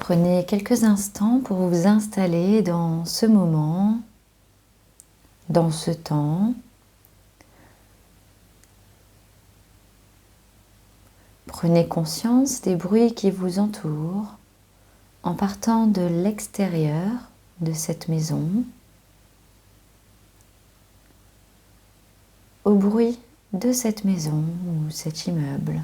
Prenez quelques instants pour vous installer dans ce moment, dans ce temps. Prenez conscience des bruits qui vous entourent en partant de l'extérieur de cette maison au bruit de cette maison ou cet immeuble.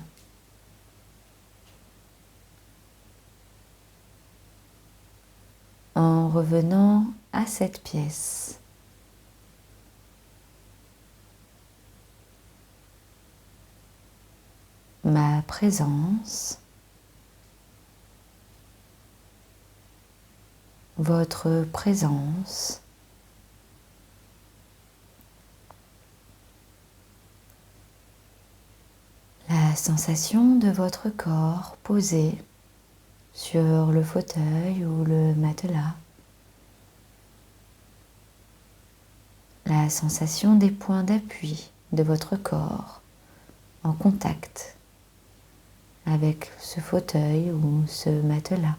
En revenant à cette pièce. Ma présence, votre présence, la sensation de votre corps posé sur le fauteuil ou le matelas, la sensation des points d'appui de votre corps en contact avec ce fauteuil ou ce matelas.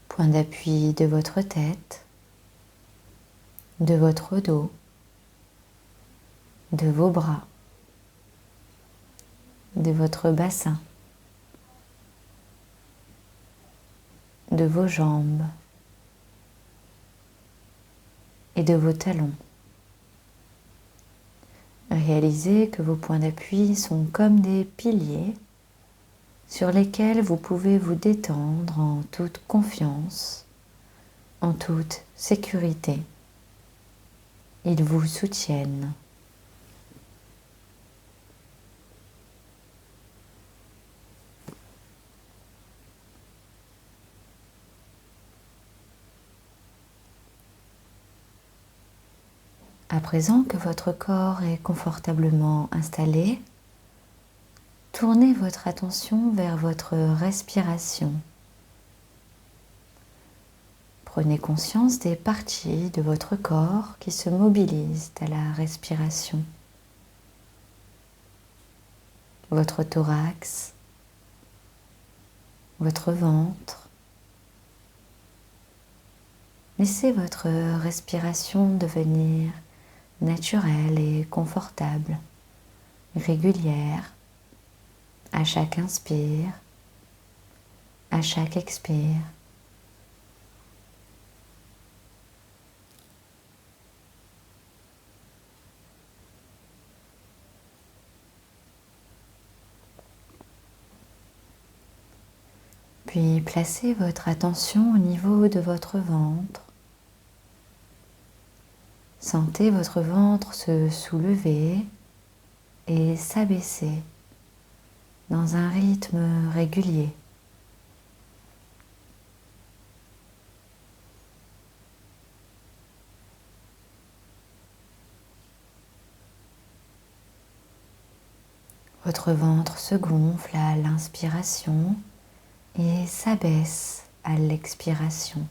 Point d'appui de votre tête, de votre dos, de vos bras, de votre bassin, de vos jambes et de vos talons. Réalisez que vos points d'appui sont comme des piliers sur lesquels vous pouvez vous détendre en toute confiance, en toute sécurité. Ils vous soutiennent. À présent que votre corps est confortablement installé, tournez votre attention vers votre respiration. Prenez conscience des parties de votre corps qui se mobilisent à la respiration. Votre thorax, votre ventre. Laissez votre respiration devenir naturelle et confortable, régulière, à chaque inspire, à chaque expire. Puis placez votre attention au niveau de votre ventre. Sentez votre ventre se soulever et s'abaisser dans un rythme régulier. Votre ventre se gonfle à l'inspiration et s'abaisse à l'expiration.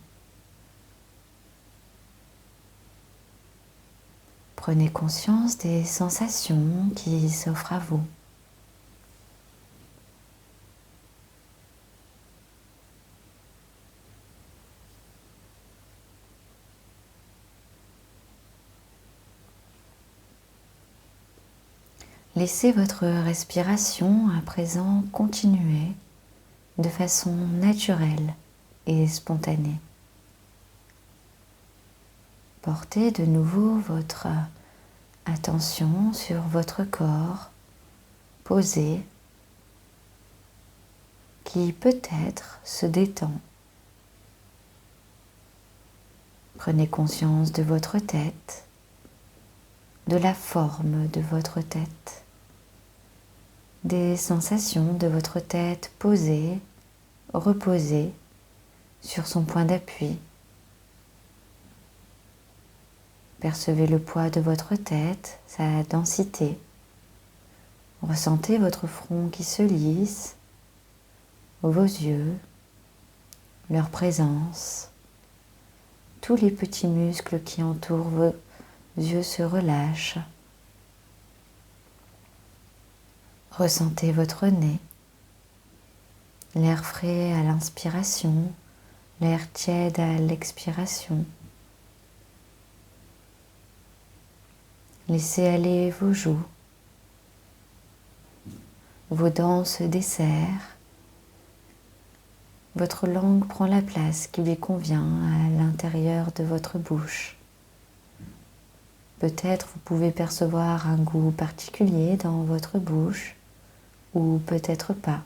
Prenez conscience des sensations qui s'offrent à vous. Laissez votre respiration à présent continuer de façon naturelle et spontanée. Portez de nouveau votre attention sur votre corps posé qui peut-être se détend. Prenez conscience de votre tête, de la forme de votre tête, des sensations de votre tête posée, reposée sur son point d'appui. Percevez le poids de votre tête, sa densité. Ressentez votre front qui se lisse, vos yeux, leur présence. Tous les petits muscles qui entourent vos yeux se relâchent. Ressentez votre nez, L'air frais à l'inspiration, l'air tiède à l'expiration. Laissez aller vos joues. Vos dents se desserrent. Votre langue prend la place qui lui convient à l'intérieur de votre bouche. Peut-être vous pouvez percevoir un goût particulier dans votre bouche, ou peut-être pas.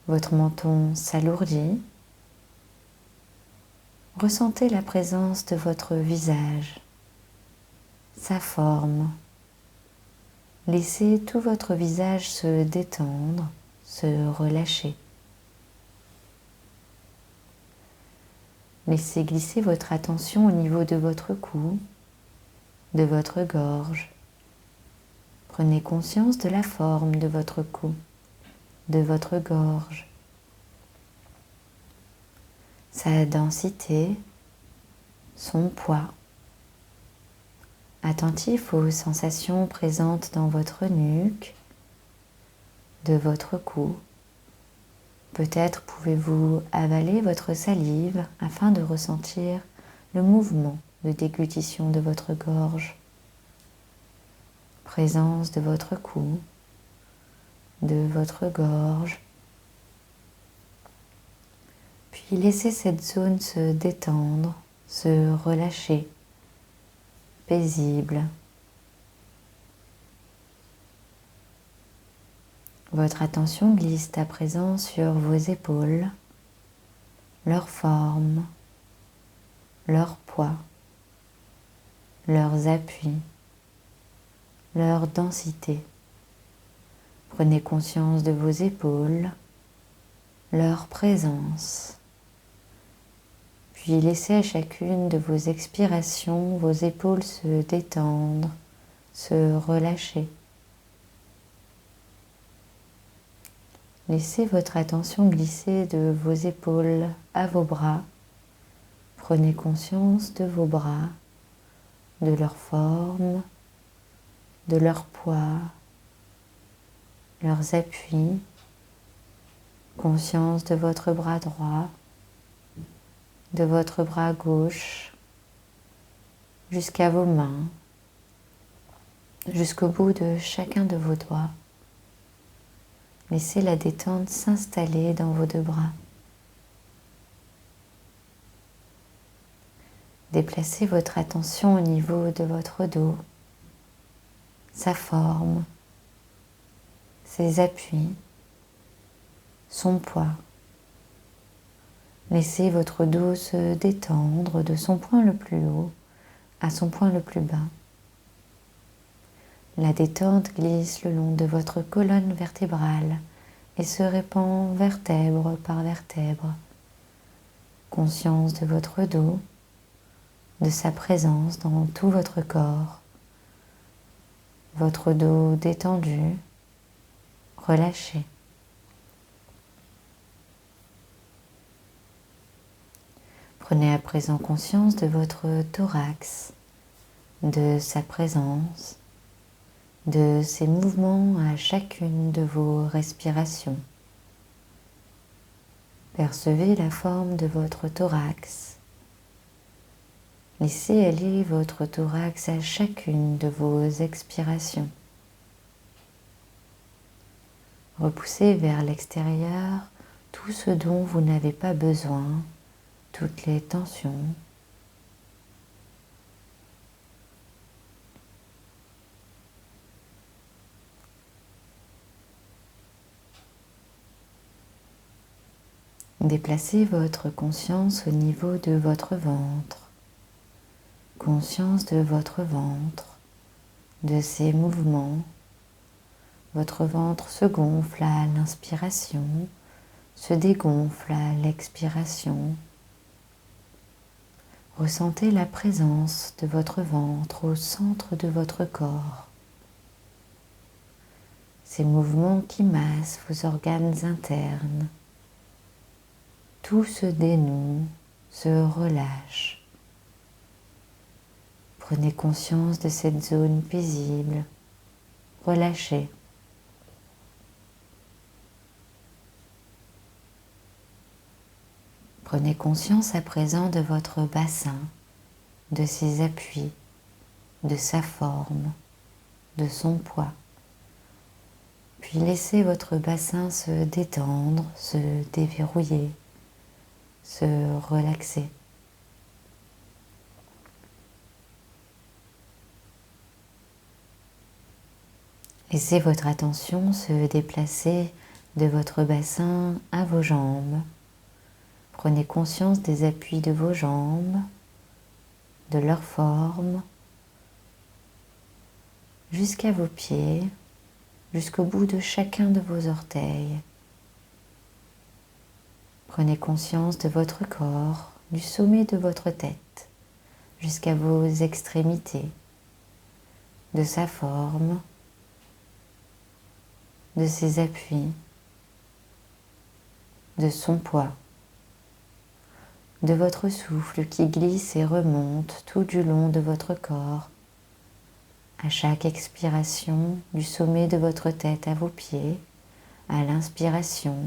Votre menton s'alourdit. Ressentez la présence de votre visage, sa forme. Laissez tout votre visage se détendre, se relâcher. Laissez glisser votre attention au niveau de votre cou, de votre gorge. Prenez conscience de la forme de votre cou, de votre gorge, sa densité, son poids. Attentif aux sensations présentes dans votre nuque, de votre cou. Peut-être pouvez-vous avaler votre salive afin de ressentir le mouvement de déglutition de votre gorge. Présence de votre cou, de votre gorge. Puis laissez cette zone se détendre, se relâcher, paisible. Votre attention glisse à présent sur vos épaules, leur forme, leur poids, leurs appuis, leur densité. Prenez conscience de vos épaules, leur présence. Puis laissez à chacune de vos expirations vos épaules se détendre, se relâcher. Laissez votre attention glisser de vos épaules à vos bras. Prenez conscience de vos bras, de leur forme, de leur poids, leurs appuis. Conscience de votre bras droit, de votre bras gauche, jusqu'à vos mains, jusqu'au bout de chacun de vos doigts. Laissez la détente s'installer dans vos deux bras. Déplacez votre attention au niveau de votre dos, sa forme, ses appuis, son poids. Laissez votre dos se détendre de son point le plus haut à son point le plus bas. La détente glisse le long de votre colonne vertébrale et se répand vertèbre par vertèbre. Conscience de votre dos, de sa présence dans tout votre corps. Votre dos détendu, relâché. Prenez à présent conscience de votre thorax, de sa présence, de ses mouvements à chacune de vos respirations. Percevez la forme de votre thorax. Laissez aller votre thorax à chacune de vos expirations. Repoussez vers l'extérieur tout ce dont vous n'avez pas besoin, toutes les tensions. Déplacez votre conscience au niveau de votre ventre. Conscience de votre ventre, de ses mouvements. Votre ventre se gonfle à l'inspiration, se dégonfle à l'expiration. Ressentez la présence de votre ventre au centre de votre corps. Ces mouvements qui massent vos organes internes. Tout se dénoue, se relâche. Prenez conscience de cette zone paisible, relâchée. Prenez conscience à présent de votre bassin, de ses appuis, de sa forme, de son poids. Puis laissez votre bassin se détendre, se déverrouiller, se relaxer. Laissez votre attention se déplacer de votre bassin à vos jambes. Prenez conscience des appuis de vos jambes, de leur forme, jusqu'à vos pieds, jusqu'au bout de chacun de vos orteils. Prenez conscience de votre corps, du sommet de votre tête, jusqu'à vos extrémités, de sa forme, de ses appuis, de son poids, de votre souffle qui glisse et remonte tout du long de votre corps, à chaque expiration du sommet de votre tête à vos pieds, à l'inspiration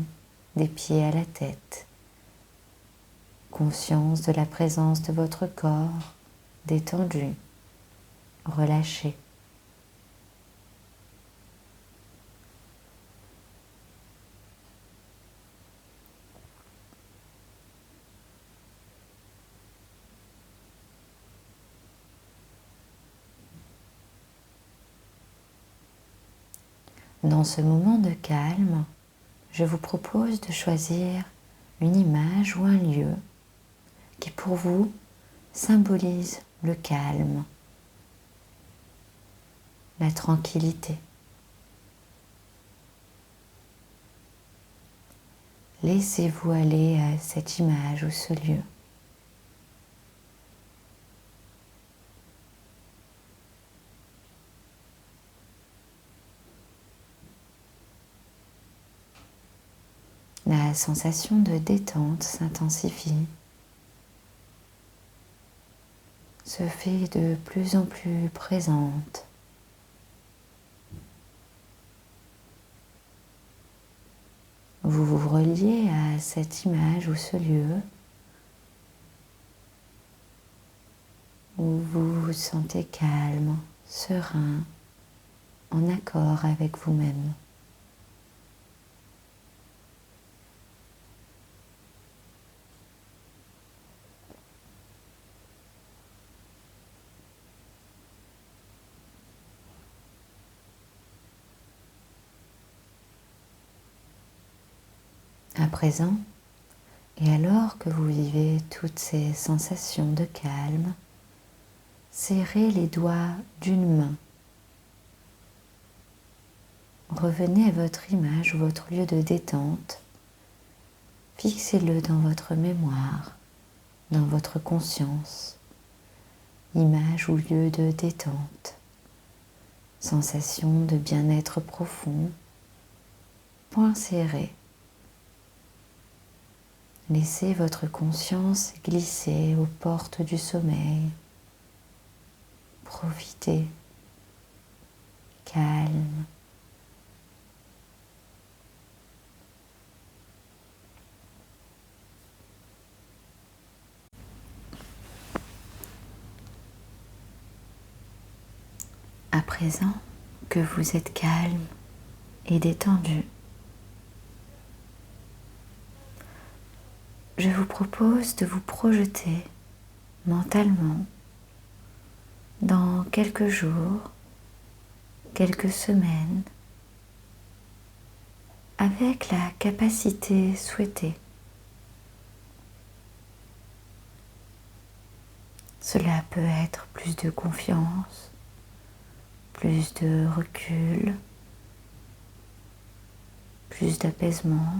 des pieds à la tête. Conscience de la présence de votre corps détendu, relâché. Dans ce moment de calme, je vous propose de choisir une image ou un lieu qui pour vous symbolise le calme, la tranquillité. Laissez-vous aller à cette image ou ce lieu. La sensation de détente s'intensifie, se fait de plus en plus présente. Vous vous reliez à cette image ou ce lieu où vous vous sentez calme, serein, en accord avec vous-même. À présent, et alors que vous vivez toutes ces sensations de calme, serrez les doigts d'une main. Revenez à votre image ou votre lieu de détente. Fixez-le dans votre mémoire, dans votre conscience. Image ou lieu de détente. Sensation de bien-être profond. Poings serrés. Laissez votre conscience glisser aux portes du sommeil. Profitez. Calme. À présent que vous êtes calme et détendu, je vous propose de vous projeter mentalement dans quelques jours, quelques semaines, avec la capacité souhaitée. Cela peut être plus de confiance, plus de recul, plus d'apaisement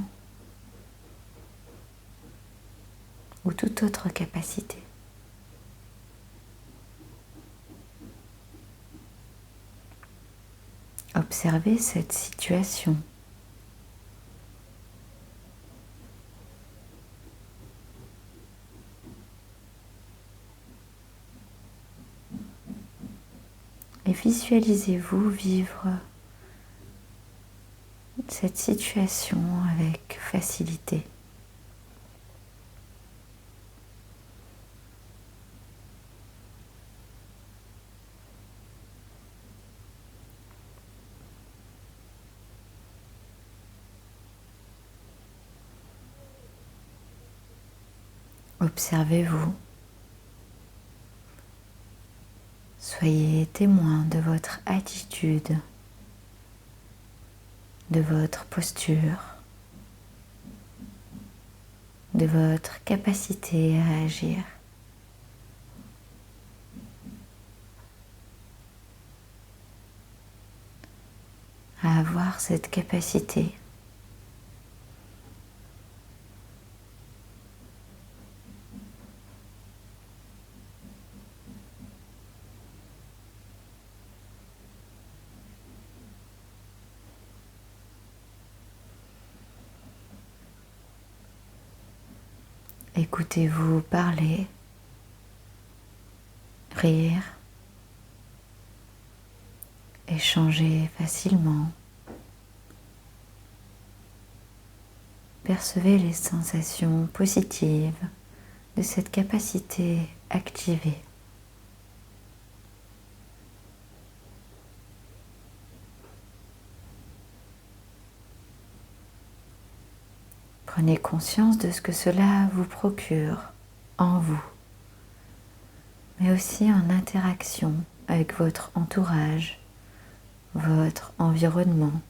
ou toute autre capacité. Observez cette situation. Et visualisez-vous vivre cette situation avec facilité. Observez-vous. Soyez témoin de votre attitude, de votre posture, de votre capacité à agir. À avoir cette capacité. Écoutez-vous parler, rire, échanger facilement. Percevez les sensations positives de cette capacité activée. Prenez conscience de ce que cela vous procure en vous, mais aussi en interaction avec votre entourage, votre environnement.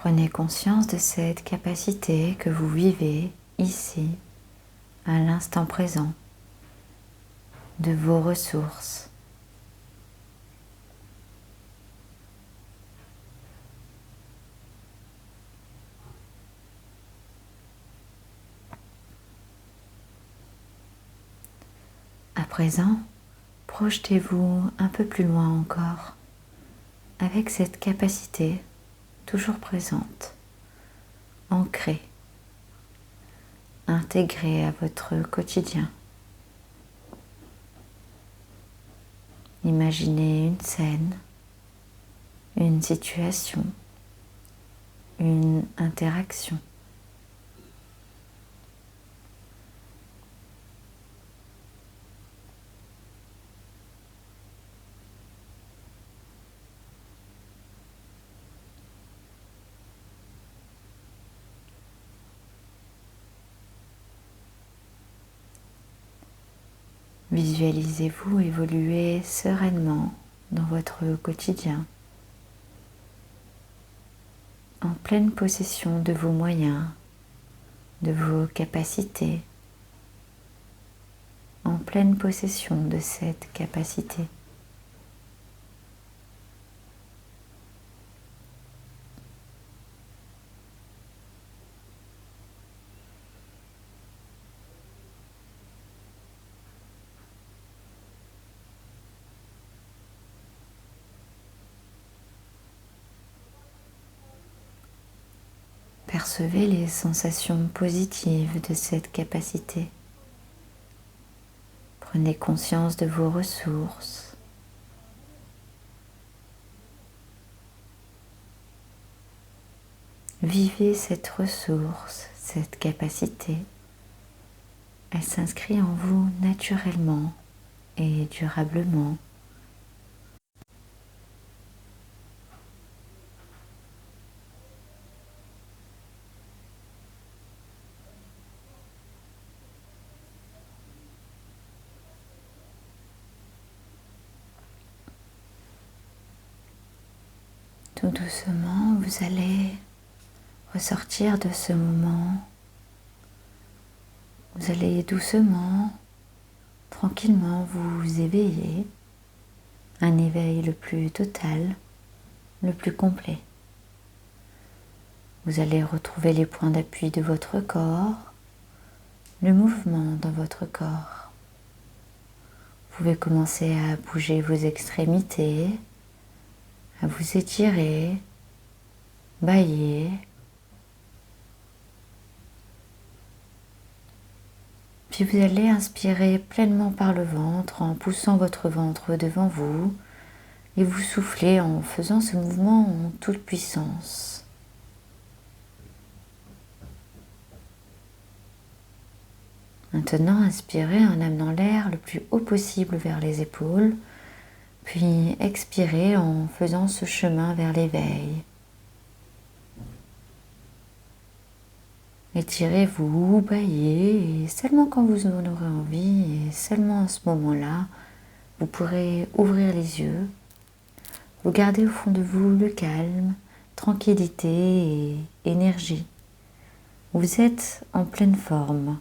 Prenez conscience de cette capacité que vous vivez ici, à l'instant présent, de vos ressources. À présent, projetez-vous un peu plus loin encore, avec cette capacité toujours présente, ancrée, intégrée à votre quotidien. Imaginez une scène, une situation, une interaction. Visualisez-vous évoluer sereinement dans votre quotidien, en pleine possession de vos moyens, de vos capacités, en pleine possession de cette capacité. Percevez les sensations positives de cette capacité. Prenez conscience de vos ressources. Vivez cette ressource, cette capacité. Elle s'inscrit en vous naturellement et durablement. Tout doucement, vous allez ressortir de ce moment. Vous allez doucement, tranquillement vous éveiller. Un éveil le plus total, le plus complet. Vous allez retrouver les points d'appui de votre corps, le mouvement dans votre corps. Vous pouvez commencer à bouger vos extrémités, à vous étirer, bâiller. Puis vous allez inspirer pleinement par le ventre en poussant votre ventre devant vous et vous soufflez en faisant ce mouvement en toute puissance. Maintenant, inspirez en amenant l'air le plus haut possible vers les épaules, puis expirez en faisant ce chemin vers l'éveil. Étirez-vous, baillez, et seulement quand vous en aurez envie, et seulement à ce moment-là, vous pourrez ouvrir les yeux. Vous gardez au fond de vous le calme, tranquillité et énergie. Vous êtes en pleine forme.